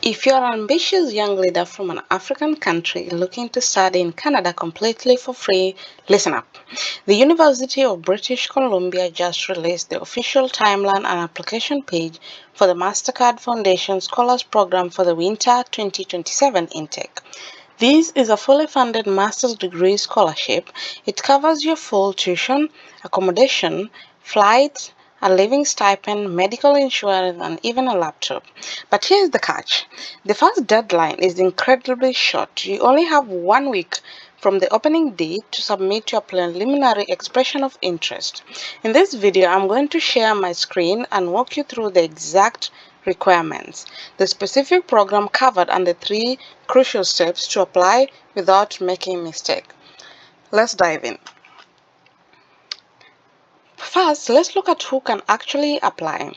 If you're an ambitious young leader from an African country looking to study in Canada completely for free, listen up. The University of British Columbia just released the official timeline and application page for the Mastercard Foundation Scholars Program for the winter 2027 intake. This is a fully funded master's degree scholarship. It covers your full tuition, accommodation, flights, a living stipend, medical insurance, and even a laptop. But here's the catch. The first deadline is incredibly short. You only have 1 week from the opening date to submit your preliminary expression of interest. In this video, I'm going to share my screen and walk you through the exact requirements, the specific program covered, and the 3 crucial steps to apply without making a mistake. Let's dive in. First, let's look at who can actually apply.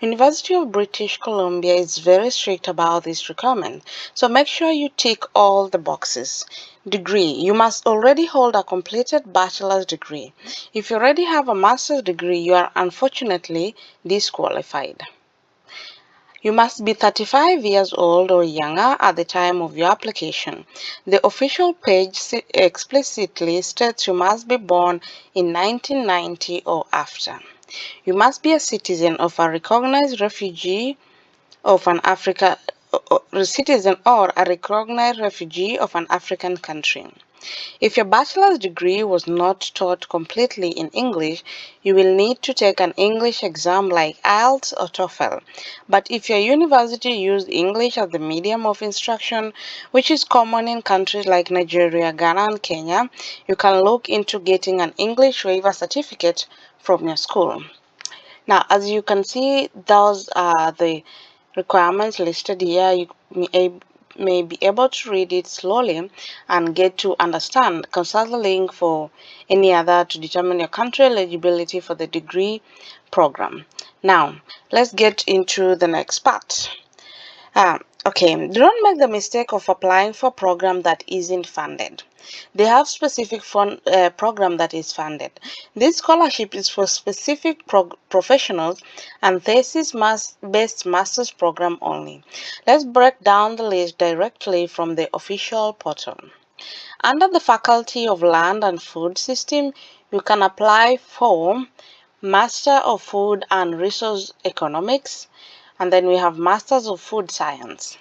University of British Columbia is very strict about this requirement, so make sure you tick all the boxes. Degree. You must already hold a completed bachelor's degree. If you already have a master's degree, you are unfortunately disqualified. You must be 35 years old or younger at the time of your application. The official page explicitly states you must be born in 1990 or after. You must be a citizen of a recognized refugee of an citizen or a recognized refugee of an African country. If your bachelor's degree was not taught completely in English, you will need to take an English exam like IELTS or TOEFL. But if your university used English as the medium of instruction, which is common in countries like Nigeria, Ghana, and Kenya, you can look into getting an English waiver certificate from your school. Now, as you can see, those are the requirements listed here. You may be able to read it slowly and get to understand. Consult the link for any other to determine your country eligibility for the degree program. Now, let's get into the next part. Okay, don't make the mistake of applying for a program that isn't funded. They have specific program that is funded. This scholarship is for specific professionals and thesis-based master's program only. Let's break down the list directly from the official portal. Under the Faculty of Land and Food System, you can apply for Master of Food and Resource Economics, and then we have Masters of Food Science.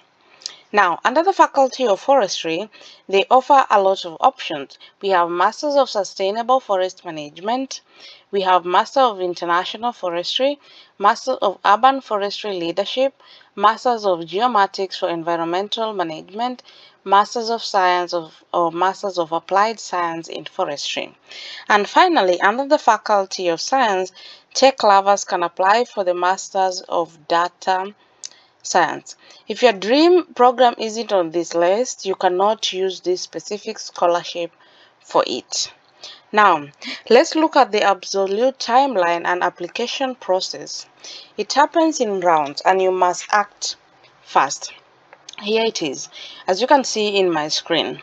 Now, under the Faculty of Forestry, they offer a lot of options. We have Masters of Sustainable Forest Management, we have Master of International Forestry, Master of Urban Forestry Leadership, Masters of Geomatics for Environmental Management, Masters of Science or Masters of Applied Science in Forestry. And finally, under the Faculty of Science, tech lovers can apply for the Masters of Data Science. If your dream program isn't on this list, you cannot use this specific scholarship for it. Now, let's look at the absolute timeline and application process. It happens in rounds and you must act fast. Here it is, as you can see in my screen.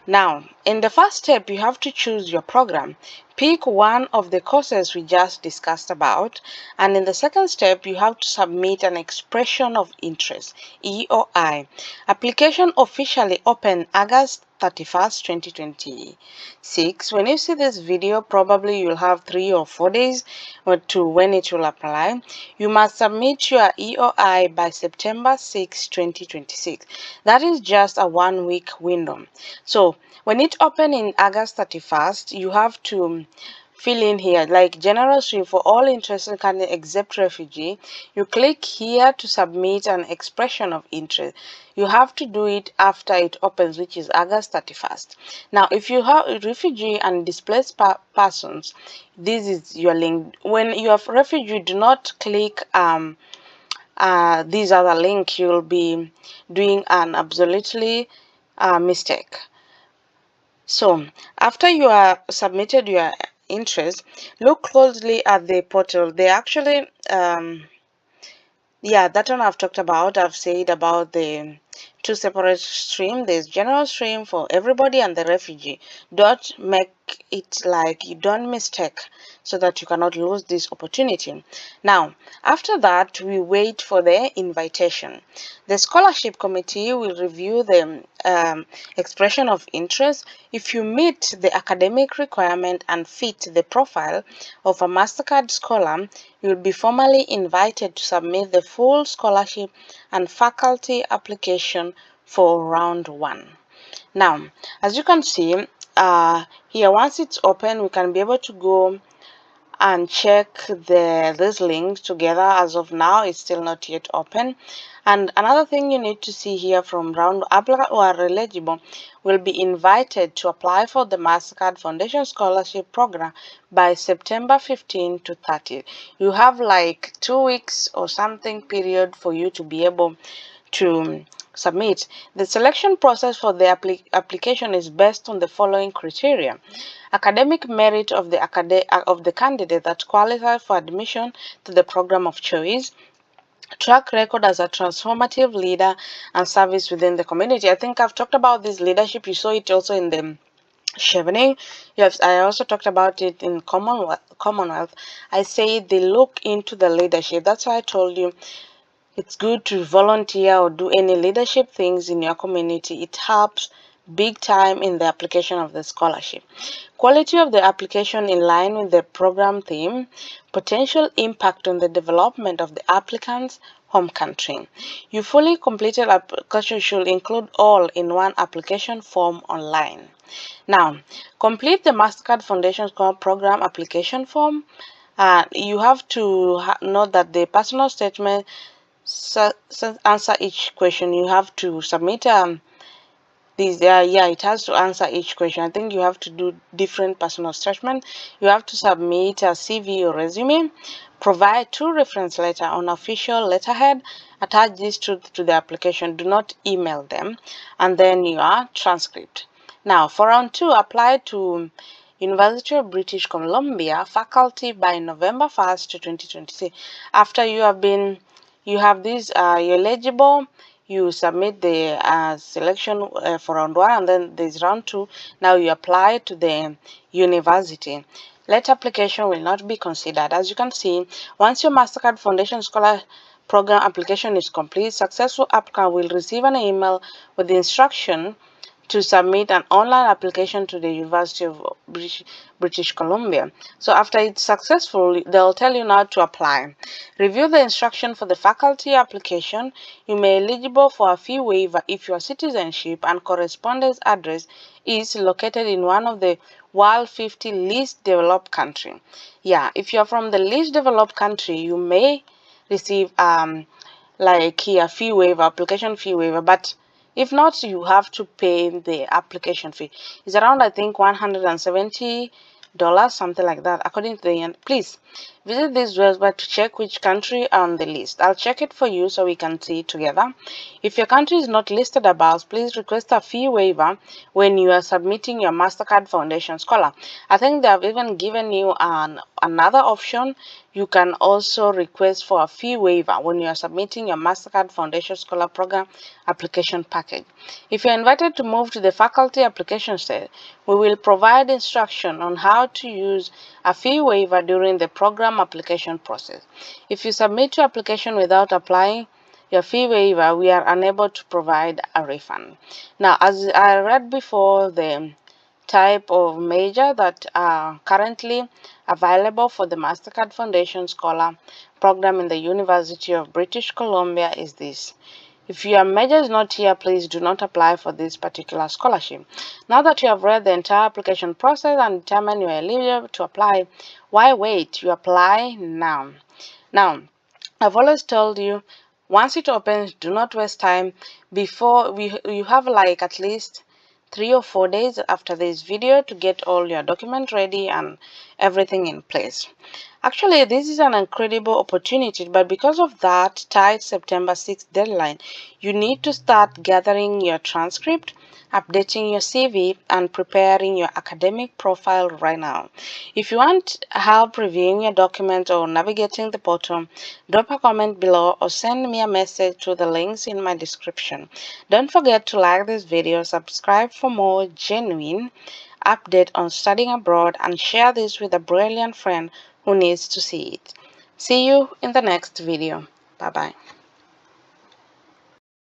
Now, in the first step, you have to choose your program. Pick one of the courses we just discussed about, and in the second step, you have to submit an expression of interest, EOI. Application officially opened August 31st, 2026. When you see this video, probably you'll have 3 or 4 days to when it will apply. You must submit your EOI by September 6, 2026. That is just a 1-week window. So when it opened in August 31st, you have to fill in here like general stream for all interested candidates except refugee. You click here to submit an expression of interest. You have to do it after it opens, which is August 31st. Now, if you have a refugee and displaced persons, this is your link. When you have refugee, do not click these other link. You'll be doing an absolutely mistake. So after you are submitted your interest, look closely at the portal. They actually that one I've talked about. I've said about the 2 separate streams. There's general stream for everybody and the refugee. Don't make make it like you don't mistake so that you cannot lose this opportunity. Now, after that, we wait for the invitation. The scholarship committee will review the expression of interest. If you meet the academic requirement and fit the profile of a Mastercard scholar, you will be formally invited to submit the full scholarship and faculty application for round 1. Now, as you can see here, once it's open, we can be able to go and check this link together. As of now, it's still not yet open. And another thing you need to see here, from round applicant who are eligible will be invited to apply for the Mastercard Foundation Scholarship Program by September 15 to 30. You have like 2 weeks or something period for you to be able to submit. The selection process for the application is based on the following criteria: academic merit of the candidate that qualifies for admission to the program of choice, track record as a transformative leader, and service within the community. I think I've talked about this leadership. You saw it also in the Chevening. Yes, I also talked about it in Commonwealth. I say they look into the leadership. That's why I told you it's good to volunteer or do any leadership things in your community. It helps big time in the application of the scholarship. Quality of the application in line with the program theme, potential impact on the development of the applicant's home country. Your fully completed application should include all in one application form online. Now, complete the Mastercard Foundation Program application form. You have to note that the personal statement answer each question. You have to submit it has to answer each question. I think you have to do different personal statement. You have to submit a CV or resume, provide 2 reference letter on official letterhead, attach this to the application. Do not email them, and then your transcript. Now, for round 2, apply to University of British Columbia faculty by November 1st to 2026. After you have this, you're eligible, you submit the selection for round 1, and then there's round 2. Now you apply to the university. Late application will not be considered. As you can see, once your Mastercard Foundation Scholar Program application is complete, successful applicant will receive an email with the instruction to submit an online application to the University of British Columbia. So after it's successful, they'll tell you now to apply. Review the instruction for the faculty application. You may be eligible for a fee waiver if your citizenship and correspondence address is located in one of the world 50 least developed country. Yeah, if you're from the least developed country, you may receive like here fee waiver, application fee waiver, but if not, you have to pay the application fee. It's around, I think, $170, something like that, according to the end. Please visit this website to check which country on the list. I'll check it for you so we can see it together. If your country is not listed above, please request a fee waiver when you are submitting your Mastercard Foundation Scholar. I think they have even given you another option. You can also request for a fee waiver when you are submitting your Mastercard Foundation Scholar Program application package. If you're invited to move to the faculty application stage, we will provide instruction on how to use a fee waiver during the program application process. If you submit your application without applying your fee waiver, we are unable to provide a refund. Now, as I read before, the type of major that are currently available for the Mastercard Foundation Scholar Program in the University of British Columbia is this. If your major is not here, please do not apply for this particular scholarship. Now that you have read the entire application process and determined you are eligible to apply, why wait? You apply now. Now, I've always told you, once it opens, do not waste time. Before you have like at least 3 or 4 days after this video to get all your document ready and everything in place. Actually, this is an incredible opportunity, but because of that tight September 6th deadline, you need to start gathering your transcript, updating your CV, and preparing your academic profile right now. If you want help reviewing your document or navigating the portal, drop a comment below or send me a message through the links in my description. Don't forget to like this video, subscribe for more genuine update on studying abroad and share this with a brilliant friend who needs to see it. See you in the next video. Bye-bye.